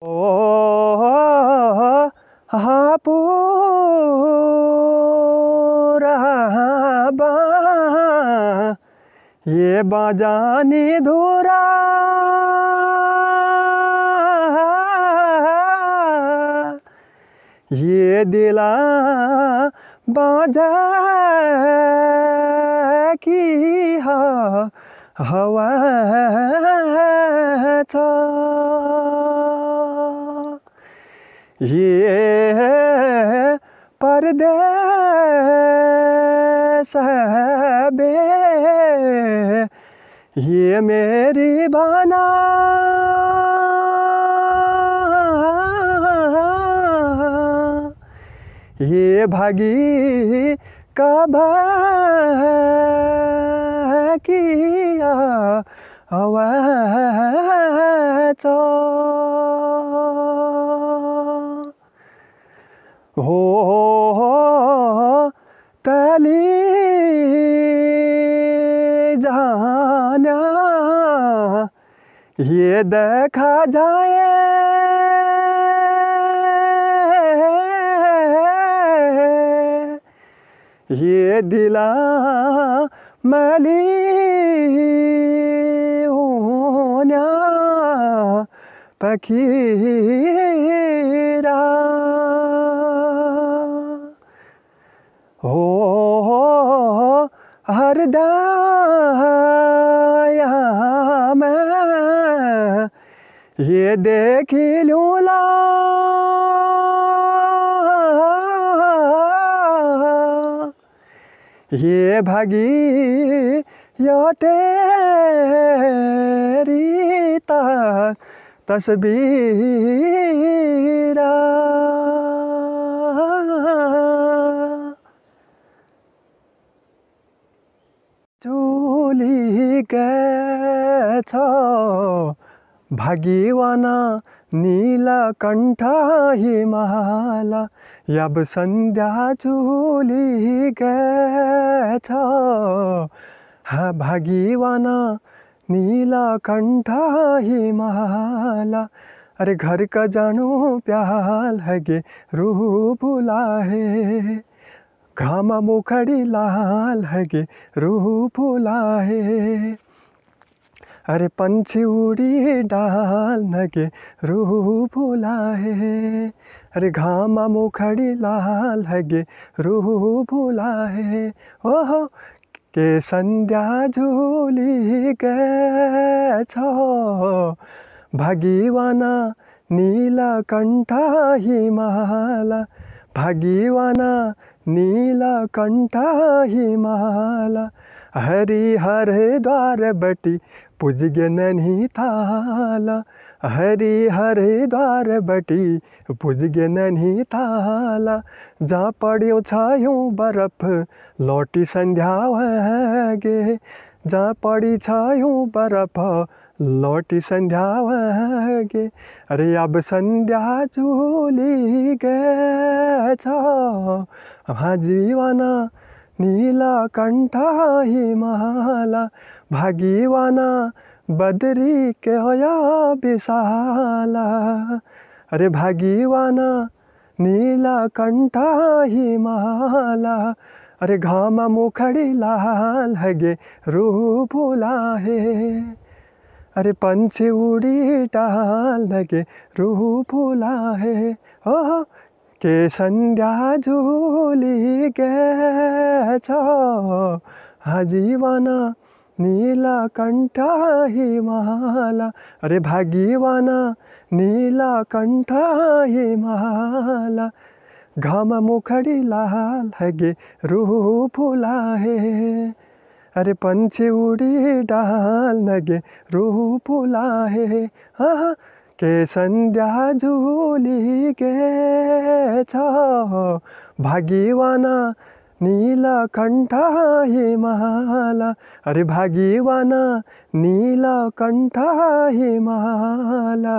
ओ हाँ पूरा बा ये बाजानी धूरा ये दिला बाजा की हवा था ये परदेस है बे ये मेरी बना ये भागी कब किया अवैचा हो तली जाना ये देखा जाए ये दिला मैली होना पखीरा हो हरदया में ये देखी लूला ये भागी यो तेरी तस्वीरा चूली के छो भागीवाना नीलकंठ हिमाला यब संध्या चूली गे छो हा भागीवाना नीलकंठ हिमाला अरे घर का जानो प्याल है गे रूह भुला है घामा मुखड़ी लाल है गे रूह फूला है अरे पंछी उड़ी डाल न गे रूह फूला है अरे घामा मुखड़ी लाल है गे रूह फूला है ओहो के संध्या झूली गे छो भागीवाना नीलकंठ हिमाला भागीवाना नीलकंठ हिमाला हरि हर द्वार बटी पूज गे नैनी ताला हरि हर द्वार बटी पूज गे नैनी ताला जा पड़ियो छायो बर्फ लौटी संध्या गे जा पड़ी छायो बर्फ लौटी संध्या गे अरे अब संध्या झूली गे छो हाँ जीवाना नीलकंठ हिमाला भागीवाना बदरी के होया विशाला अरे भागीवाना नीलकंठ हिमाला अरे घामा मुखड़ी लाल है गे रूह फूला है अरे पंछी उड़ी डाल गे रूह फूला है ओह के संध्या झूली गे छो हाँ जीवाना नीलकंठ हिमाला अरे भागीवाना नीलकंठ हिमाला घामा मुखड़ी लाल है गे रूह फूला है अरे पंछी उड़ी डाल न गे रूह फूला है हाँ के संध्या झूली गे छो भागीवाना नीलकंठ हिमाला अरे भागीवाना नीलकंठ हिमाला।